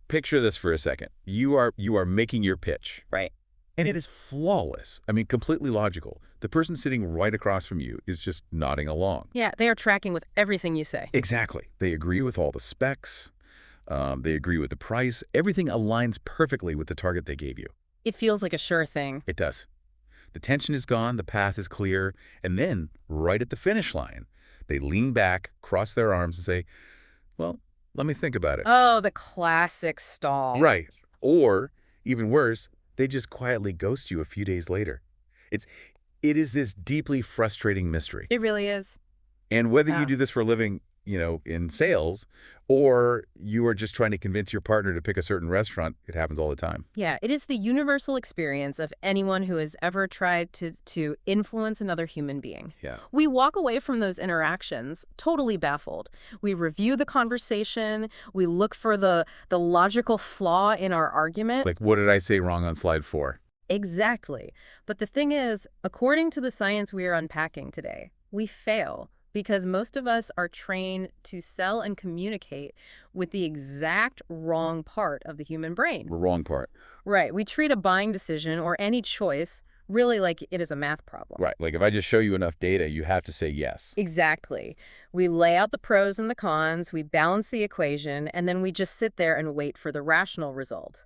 Picture this for a second. You are making your pitch. Right. And it is flawless. I mean, completely logical. The person sitting right across from you is just nodding along. Yeah, they are tracking with everything you say. Exactly. They agree with all the specs. They agree with the price. Everything aligns perfectly with the target they gave you. It feels like a sure thing. It does. The tension is gone, the path is clear, and then, right at the finish line, they lean back, cross their arms, and say, well, let me think about it. Oh, the classic stall. Right. Or, even worse, they just quietly ghost you a few days later. It is this deeply frustrating mystery. It really is. And whether you do this for a living, in sales, or you are just trying to convince your partner to pick a certain restaurant, it happens all the time. Yeah, it is the universal experience of anyone who has ever tried to influence another human being. Yeah. We walk away from those interactions totally baffled. We review the conversation. We look for the logical flaw in our argument. Like, what did I say wrong on slide 4? Exactly. But the thing is, according to the science we are unpacking today, we fail because most of us are trained to sell and communicate with the exact wrong part of the human brain. The wrong part. Right. We treat a buying decision or any choice really like it is a math problem. Right. Like if I just show you enough data, you have to say yes. Exactly. We lay out the pros and the cons, we balance the equation, and then we just sit there and wait for the rational result,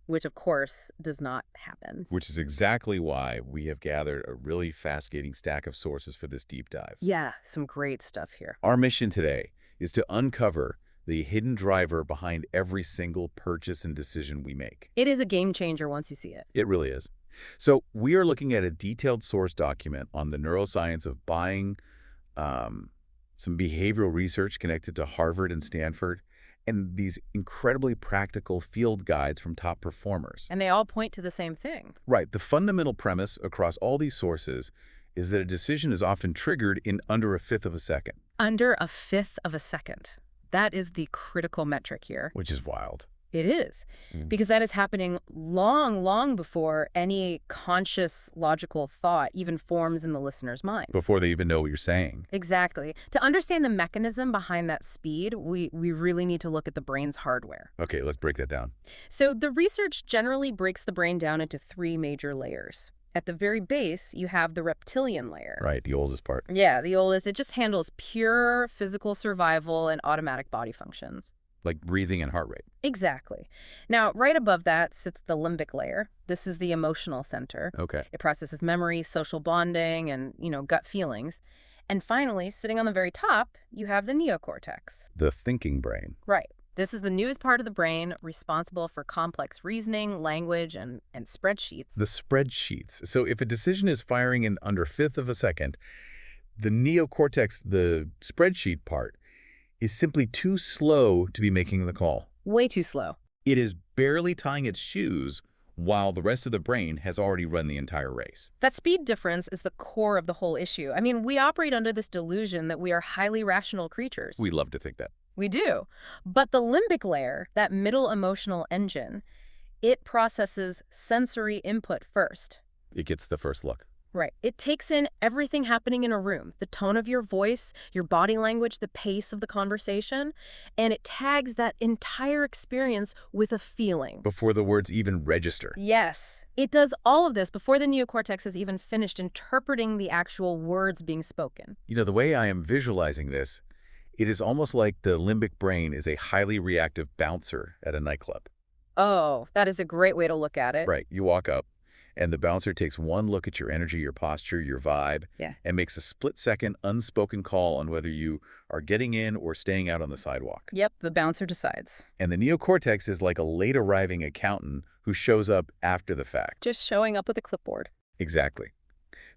which of course does not happen. Which is exactly why we have gathered a really fascinating stack of sources for this deep dive. Yeah, some great stuff here. Our mission today is to uncover the hidden driver behind every single purchase and decision we make. It is a game changer once you see it. It really is. So we are looking at a detailed source document on the neuroscience of buying, some behavioral research connected to Harvard and Stanford, and these incredibly practical field guides from top performers. And they all point to the same thing. Right. The fundamental premise across all these sources is that a decision is often triggered in under a fifth of a second. Under a fifth of a second. That is the critical metric here. Which is wild. It is, because that is happening long, long before any conscious, logical thought even forms in the listener's mind. Before they even know what you're saying. Exactly. To understand the mechanism behind that speed, we really need to look at the brain's hardware. Okay, let's break that down. So the research generally breaks the brain down into 3 major layers. At the very base, you have the reptilian layer. Right, the oldest part. Yeah, the oldest. It just handles pure physical survival and automatic body functions. Like breathing and heart rate. Exactly. Now, right above that sits the limbic layer. This is the emotional center. Okay. It processes memory, social bonding, and, gut feelings. And finally, sitting on the very top, you have the neocortex. The thinking brain. Right. This is the newest part of the brain responsible for complex reasoning, language, and spreadsheets. The spreadsheets. So if a decision is firing in under a fifth of a second, the neocortex, the spreadsheet part, is simply too slow to be making the call. Way too slow. It is barely tying its shoes while the rest of the brain has already run the entire race. That speed difference is the core of the whole issue. I mean, we operate under this delusion that we are highly rational creatures. We love to think that. We do. But the limbic layer, that middle emotional engine, it processes sensory input first. It gets the first look. Right. It takes in everything happening in a room, the tone of your voice, your body language, the pace of the conversation, and it tags that entire experience with a feeling. Before the words even register. Yes. It does all of this before the neocortex has even finished interpreting the actual words being spoken. The way I am visualizing this, it is almost like the limbic brain is a highly reactive bouncer at a nightclub. Oh, that is a great way to look at it. Right. You walk up, and the bouncer takes one look at your energy, your posture, your vibe, and makes a split-second unspoken call on whether you are getting in or staying out on the sidewalk. Yep, the bouncer decides. And the neocortex is like a late-arriving accountant who shows up after the fact. Just showing up with a clipboard. Exactly.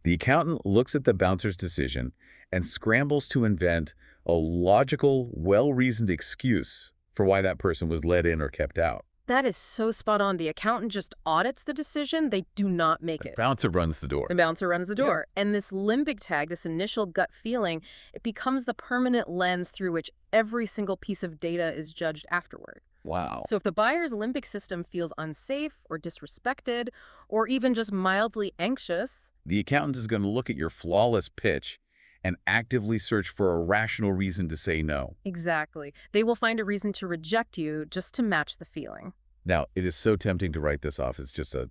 The accountant looks at the bouncer's decision and scrambles to invent a logical, well-reasoned excuse for why that person was let in or kept out. That is so spot on. The accountant just audits the decision. They do not make it. The bouncer runs the door. The bouncer runs the door. Yeah. And this limbic tag, this initial gut feeling, it becomes the permanent lens through which every single piece of data is judged afterward. Wow. So if the buyer's limbic system feels unsafe or disrespected or even just mildly anxious, the accountant is going to look at your flawless pitch and actively search for a rational reason to say no. Exactly. They will find a reason to reject you just to match the feeling. Now, it is so tempting to write this off as just a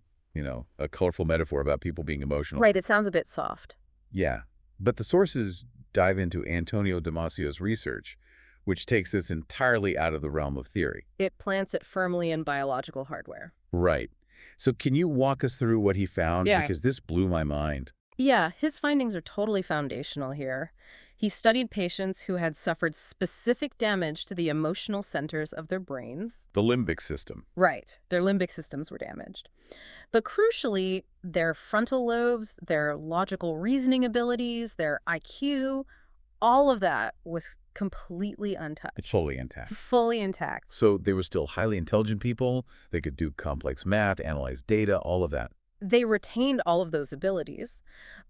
colorful metaphor about people being emotional. Right, it sounds a bit soft. Yeah, but the sources dive into Antonio Damasio's research, which takes this entirely out of the realm of theory. It plants it firmly in biological hardware. Right. So can you walk us through what he found? Yeah. Because this blew my mind. Yeah, his findings are totally foundational here. He studied patients who had suffered specific damage to the emotional centers of their brains. The limbic system. Right, their limbic systems were damaged. But crucially, their frontal lobes, their logical reasoning abilities, their IQ, all of that was completely untouched. It's fully intact. Fully intact. So they were still highly intelligent people. They could do complex math, analyze data, all of that. They retained all of those abilities.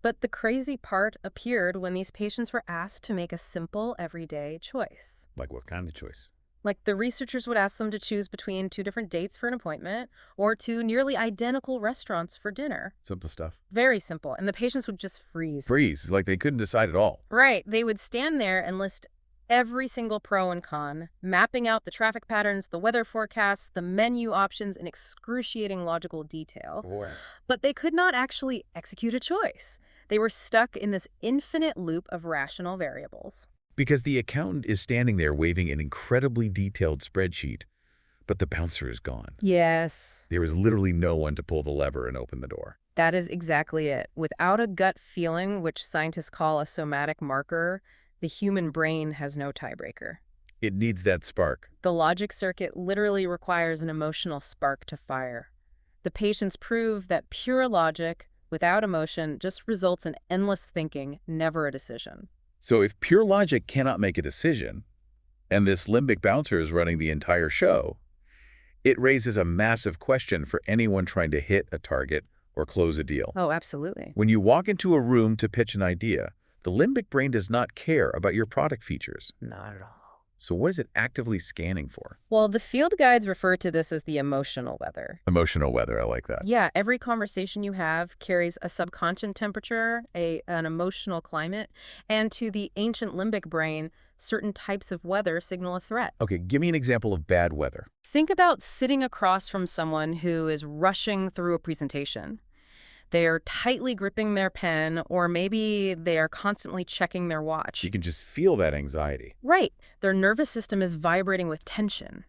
But the crazy part appeared when these patients were asked to make a simple, everyday choice. Like what kind of choice? Like the researchers would ask them to choose between 2 different dates for an appointment or 2 nearly identical restaurants for dinner. Simple stuff. Very simple. And the patients would just freeze. Freeze. Like they couldn't decide at all. Right. They would stand there and list every single pro and con, mapping out the traffic patterns, the weather forecasts, the menu options in excruciating logical detail. Boy. But they could not actually execute a choice. They were stuck in this infinite loop of rational variables. Because the accountant is standing there waving an incredibly detailed spreadsheet, but the bouncer is gone. Yes. There is literally no one to pull the lever and open the door. That is exactly it. Without a gut feeling, which scientists call a somatic marker, the human brain has no tiebreaker. It needs that spark. The logic circuit literally requires an emotional spark to fire. The patients prove that pure logic, without emotion, just results in endless thinking, never a decision. So if pure logic cannot make a decision, and this limbic bouncer is running the entire show, it raises a massive question for anyone trying to hit a target or close a deal. Oh, absolutely. When you walk into a room to pitch an idea, the limbic brain does not care about your product features. Not at all. So what is it actively scanning for? Well, the field guides refer to this as the emotional weather. Emotional weather, I like that. Yeah, every conversation you have carries a subconscious temperature, an emotional climate, and to the ancient limbic brain, certain types of weather signal a threat. Okay, give me an example of bad weather. Think about sitting across from someone who is rushing through a presentation. They are tightly gripping their pen, or maybe they are constantly checking their watch. You can just feel that anxiety. Right. Their nervous system is vibrating with tension.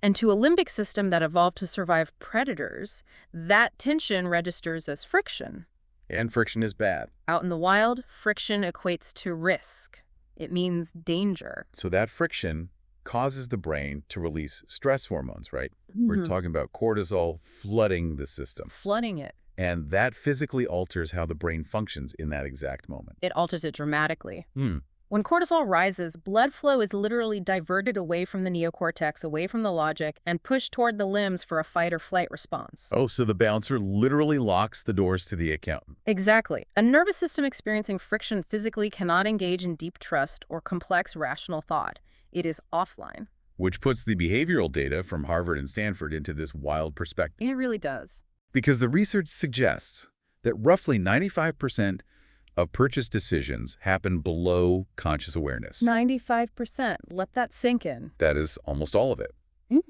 And to a limbic system that evolved to survive predators, that tension registers as friction. And friction is bad. Out in the wild, friction equates to risk. It means danger. So that friction causes the brain to release stress hormones, right? We're talking about cortisol flooding the system. Flooding it. And that physically alters how the brain functions in that exact moment. It alters it dramatically. When cortisol rises, blood flow is literally diverted away from the neocortex, away from the logic, and pushed toward the limbs for a fight or flight response. Oh, so the bouncer literally locks the doors to the accountant. Exactly. A nervous system experiencing friction physically cannot engage in deep trust or complex rational thought. It is offline. Which puts the behavioral data from Harvard and Stanford into this wild perspective. It really does. Because the research suggests that roughly 95% of purchase decisions happen below conscious awareness. 95%. Let that sink in. That is almost all of it. Hmm.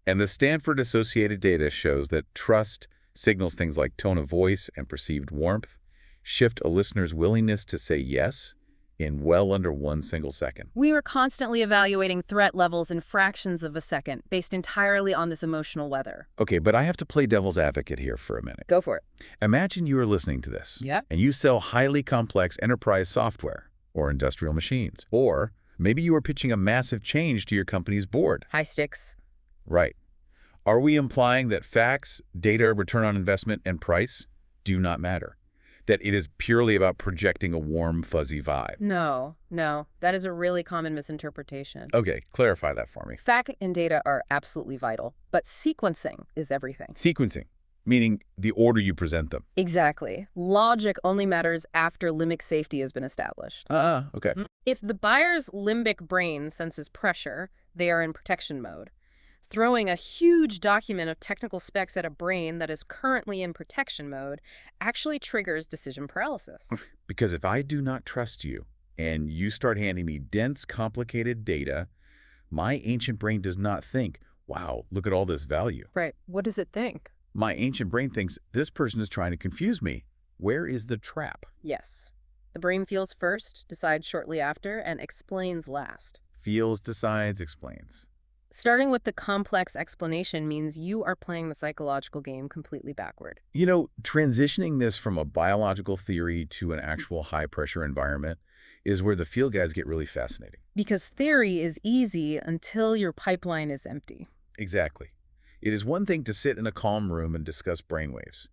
And the Stanford associated data shows that trust signals things like tone of voice and perceived warmth shift a listener's willingness to say yes in well under 1 single second. We were constantly evaluating threat levels in fractions of a second, based entirely on this emotional weather. Okay, but I have to play devil's advocate here for a minute. Go for it. Imagine you are listening to this. Yeah. And you sell highly complex enterprise software or industrial machines. Or maybe you are pitching a massive change to your company's board. High stakes. Right. Are we implying that facts, data, return on investment, and price do not matter? That it is purely about projecting a warm, fuzzy vibe? No. That is a really common misinterpretation. Okay, clarify that for me. Fact and data are absolutely vital, but sequencing is everything. Sequencing, meaning the order you present them. Exactly. Logic only matters after limbic safety has been established. Okay. If the buyer's limbic brain senses pressure, they are in protection mode. Throwing a huge document of technical specs at a brain that is currently in protection mode actually triggers decision paralysis. Because if I do not trust you, and you start handing me dense, complicated data, my ancient brain does not think, wow, look at all this value. Right. What does it think? My ancient brain thinks, this person is trying to confuse me. Where is the trap? Yes. The brain feels first, decides shortly after, and explains last. Feels, decides, explains. Starting with the complex explanation means you are playing the psychological game completely backward. You know, transitioning this from a biological theory to an actual high-pressure environment is where the field guides get really fascinating. Because theory is easy until your pipeline is empty. Exactly. It is one thing to sit in a calm room and discuss brainwaves.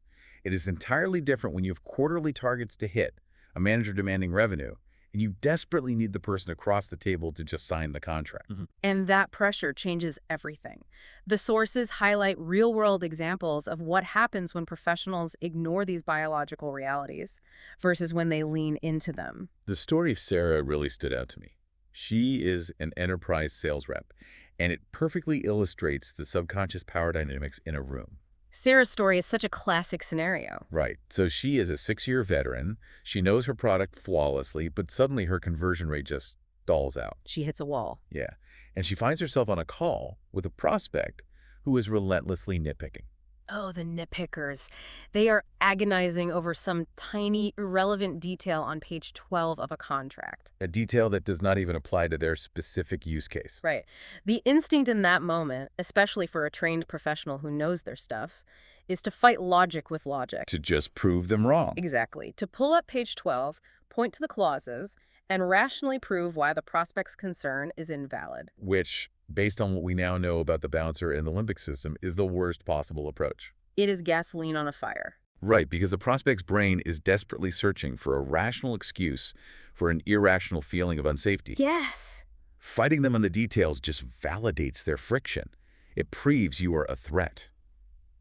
It is entirely different when you have quarterly targets to hit, a manager demanding revenue, and you desperately need the person across the table to just sign the contract. And that pressure changes everything. The sources highlight real-world examples of what happens when professionals ignore these biological realities versus when they lean into them. The story of Sarah really stood out to me. She is an enterprise sales rep, and it perfectly illustrates the subconscious power dynamics in a room. Sarah's story is such a classic scenario. Right. So she is a 6-year veteran. She knows her product flawlessly, but suddenly her conversion rate just stalls out. She hits a wall. Yeah. And she finds herself on a call with a prospect who is relentlessly nitpicking. Oh, the nitpickers. They are agonizing over some tiny, irrelevant detail on page 12 of a contract. A detail that does not even apply to their specific use case. Right. The instinct in that moment, especially for a trained professional who knows their stuff, is to fight logic with logic. To just prove them wrong. Exactly. To pull up page 12, point to the clauses, and rationally prove why the prospect's concern is invalid. Which, based on what we now know about the bouncer and the limbic system, is the worst possible approach. It is gasoline on a fire. Right, because the prospect's brain is desperately searching for a rational excuse for an irrational feeling of unsafety. Yes. Fighting them on the details just validates their friction. It proves you are a threat.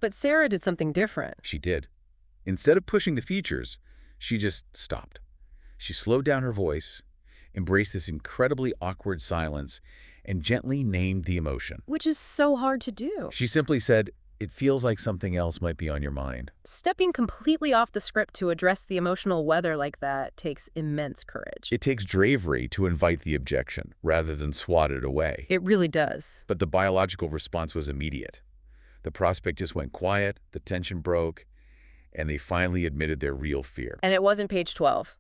But Sarah did something different. She did. Instead of pushing the features, she just stopped. She slowed down her voice, embraced this incredibly awkward silence, and gently named the emotion. Which is so hard to do. She simply said, "It feels like something else might be on your mind." Stepping completely off the script to address the emotional weather like that takes immense courage. It takes bravery to invite the objection, rather than swat it away. It really does. But the biological response was immediate. The prospect just went quiet, the tension broke, and they finally admitted their real fear. And it wasn't page 12.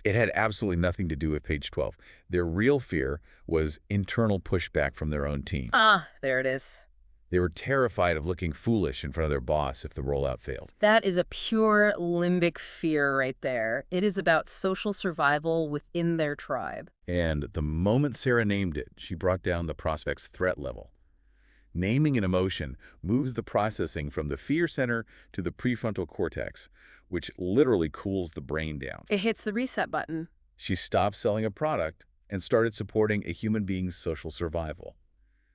It had absolutely nothing to do with page 12. Their real fear was internal pushback from their own team. Ah, there it is. They were terrified of looking foolish in front of their boss if the rollout failed. That is a pure limbic fear right there. It is about social survival within their tribe. And the moment Sarah named it, she brought down the prospect's threat level. Naming an emotion moves the processing from the fear center to the prefrontal cortex, which literally cools the brain down. It hits the reset button. She stopped selling a product and started supporting a human being's social survival.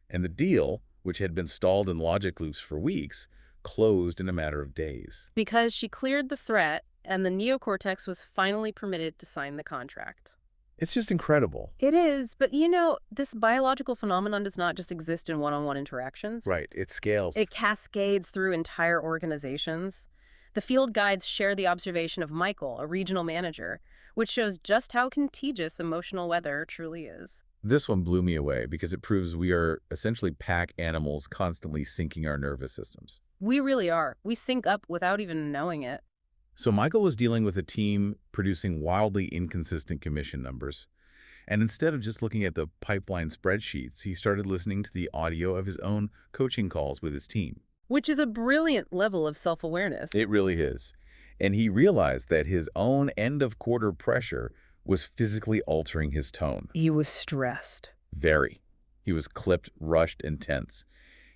And the deal, which had been stalled in logic loops for weeks, closed in a matter of days. Because she cleared the threat, and the neocortex was finally permitted to sign the contract. It's just incredible. It is, but you know, this biological phenomenon does not just exist in one-on-one interactions. Right, it scales. It cascades through entire organizations. The field guides share the observation of Michael, a regional manager, which shows just how contagious emotional weather truly is. This one blew me away because it proves we are essentially pack animals constantly syncing our nervous systems. We really are. We sync up without even knowing it. So Michael was dealing with a team producing wildly inconsistent commission numbers. And instead of just looking at the pipeline spreadsheets, he started listening to the audio of his own coaching calls with his team. Which is a brilliant level of self-awareness. It really is. And he realized that his own end-of-quarter pressure was physically altering his tone. He was stressed. Very. He was clipped, rushed, and tense.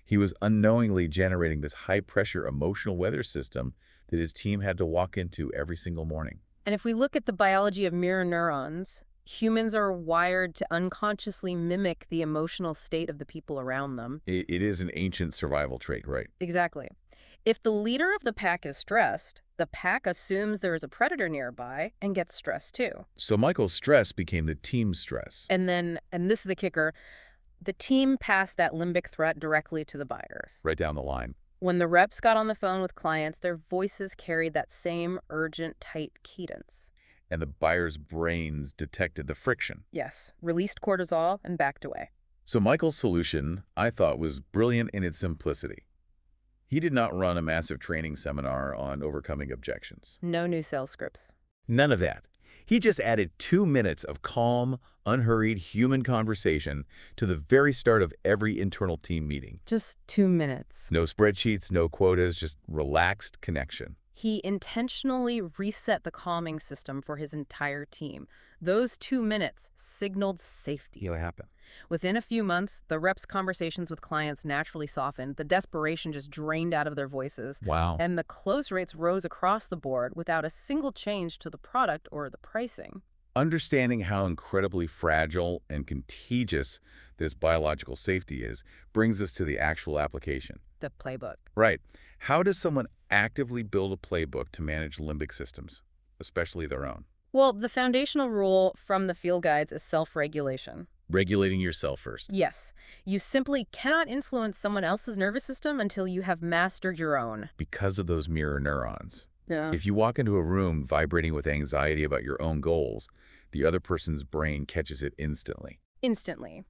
He was unknowingly generating this high-pressure emotional weather system that his team had to walk into every single morning. And if we look at the biology of mirror neurons, humans are wired to unconsciously mimic the emotional state of the people around them. It is an ancient survival trait, right? Exactly. If the leader of the pack is stressed, the pack assumes there is a predator nearby and gets stressed too. So Michael's stress became the team's stress. And this is the kicker, the team passed that limbic threat directly to the buyers. Right down the line. When the reps got on the phone with clients, their voices carried that same urgent, tight cadence. and the buyer's brains detected the friction. Yes, released cortisol and backed away. So Michael's solution, I thought, was brilliant in its simplicity. He did not run a massive training seminar on overcoming objections. No new sales scripts. None of that. He just added 2 minutes of calm, unhurried human conversation to the very start of every internal team meeting. Just 2 minutes. No spreadsheets, no quotas, just relaxed connection. He intentionally reset the calming system for his entire team. Those 2 minutes signaled safety. It'll happen. Within a few months, the reps' conversations with clients naturally softened, the desperation just drained out of their voices, Wow. and the close rates rose across the board without a single change to the product or the pricing. Understanding how incredibly fragile and contagious this biological safety is brings us to the actual application. The playbook. Right. How does someone actively build a playbook to manage limbic systems, especially their own? Well, the foundational rule from the field guides is self-regulation. Regulating yourself first. Yes, you simply cannot influence someone else's nervous system until you have mastered your own. Because of those mirror neurons. Yeah. If you walk into a room vibrating with anxiety about your own goals, the other person's brain catches it instantly. Instantly.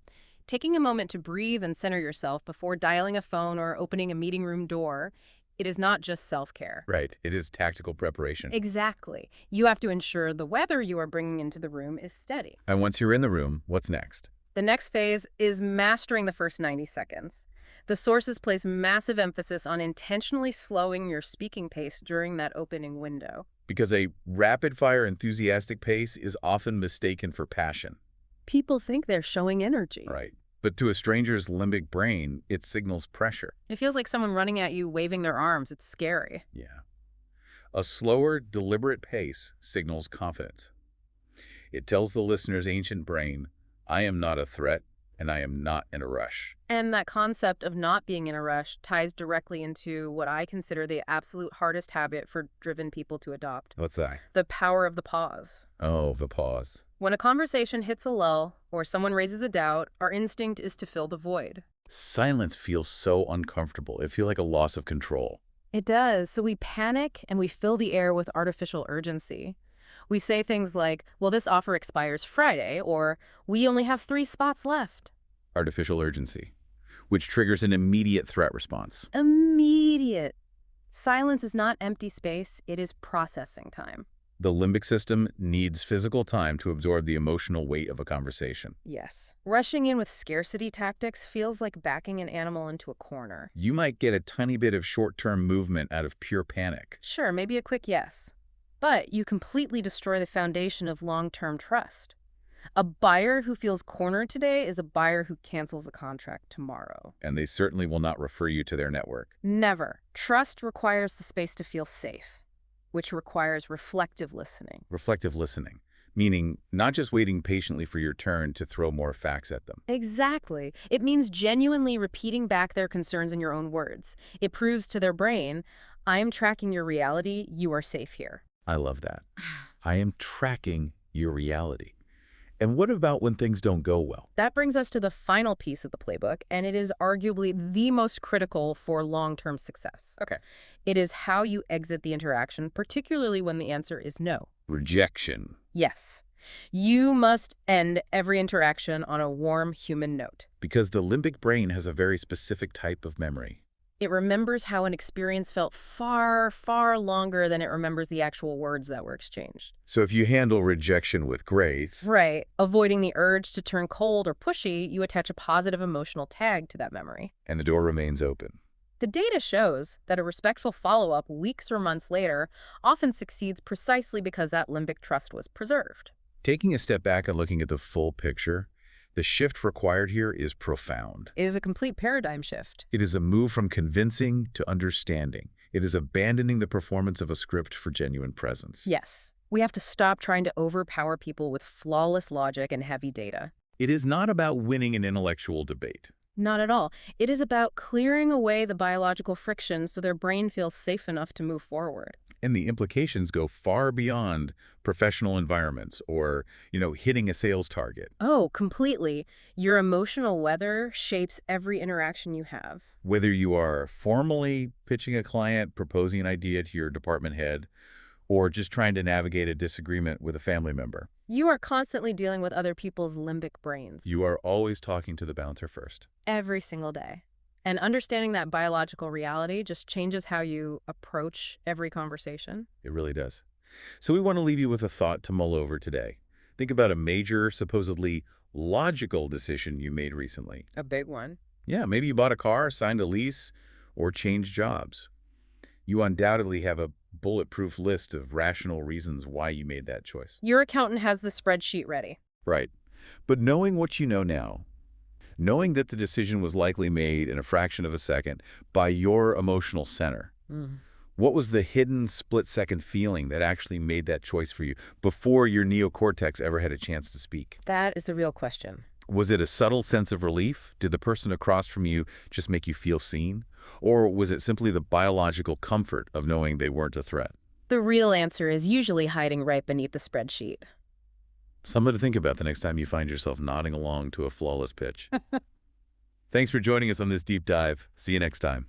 Taking a moment to breathe and center yourself before dialing a phone or opening a meeting room door, it is not just self-care. Right. It is tactical preparation. Exactly. You have to ensure the weather you are bringing into the room is steady. And once you're in the room, what's next? The next phase is mastering the first 90 seconds. The sources place massive emphasis on intentionally slowing your speaking pace during that opening window. Because a rapid-fire enthusiastic pace is often mistaken for passion. People think they're showing energy. Right. But to a stranger's limbic brain, it signals pressure. It feels like someone running at you waving their arms. It's scary. Yeah. A slower, deliberate pace signals confidence. It tells the listener's ancient brain, I am not a threat, and I am not in a rush. And that concept of not being in a rush ties directly into what I consider the absolute hardest habit for driven people to adopt. What's that? The power of the pause. Oh, the pause. When a conversation hits a lull or someone raises a doubt, our instinct is to fill the void. Silence feels so uncomfortable. It feels like a loss of control. It does. So we panic and we fill the air with artificial urgency. We say things like, well, this offer expires Friday, or we only have 3 spots left. Artificial urgency, which triggers an immediate threat response. Immediate. Silence is not empty space. It is processing time. The limbic system needs physical time to absorb the emotional weight of a conversation. Yes. Rushing in with scarcity tactics feels like backing an animal into a corner. You might get a tiny bit of short-term movement out of pure panic. Sure, maybe a quick yes. But you completely destroy the foundation of long-term trust. A buyer who feels cornered today is a buyer who cancels the contract tomorrow. And they certainly will not refer you to their network. Never. Trust requires the space to feel safe, which requires reflective listening. Reflective listening, meaning not just waiting patiently for your turn to throw more facts at them. Exactly. It means genuinely repeating back their concerns in your own words. It proves to their brain, I am tracking your reality, you are safe here. I love that. I am tracking your reality. And what about when things don't go well? That brings us to the final piece of the playbook, and it is arguably the most critical for long-term success. Okay. It is how you exit the interaction, particularly when the answer is no. Rejection. Yes. You must end every interaction on a warm human note. Because the limbic brain has a very specific type of memory. It remembers how an experience felt far, far longer than it remembers the actual words that were exchanged. So if you handle rejection with grace, Right. Avoiding the urge to turn cold or pushy, you attach a positive emotional tag to that memory. and the door remains open. The data shows that a respectful follow-up weeks or months later often succeeds precisely because that limbic trust was preserved. Taking a step back and looking at the full picture, the shift required here is profound. It is a complete paradigm shift. It is a move from convincing to understanding. It is abandoning the performance of a script for genuine presence. Yes, we have to stop trying to overpower people with flawless logic and heavy data. It is not about winning an intellectual debate. Not at all. It is about clearing away the biological friction so their brain feels safe enough to move forward. And the implications go far beyond professional environments or, hitting a sales target. Oh, completely. Your emotional weather shapes every interaction you have. Whether you are formally pitching a client, proposing an idea to your department head, or just trying to navigate a disagreement with a family member. You are constantly dealing with other people's limbic brains You are always talking to the bouncer first. every single day. And understanding that biological reality just changes how you approach every conversation. It really does. So we want to leave you with a thought to mull over today. Think about a major, supposedly logical decision you made recently. A big one. Yeah, maybe you bought a car, signed a lease, or changed jobs. You undoubtedly have a bulletproof list of rational reasons why you made that choice. Your accountant has the spreadsheet ready. Right. But knowing what you know now, knowing that the decision was likely made in a fraction of a second by your emotional center, what was the hidden split-second feeling that actually made that choice for you before your neocortex ever had a chance to speak? That is the real question. Was it a subtle sense of relief? Did the person across from you just make you feel seen? Or was it simply the biological comfort of knowing they weren't a threat? The real answer is usually hiding right beneath the spreadsheet. Something to think about the next time you find yourself nodding along to a flawless pitch. Thanks for joining us on this deep dive. See you next time.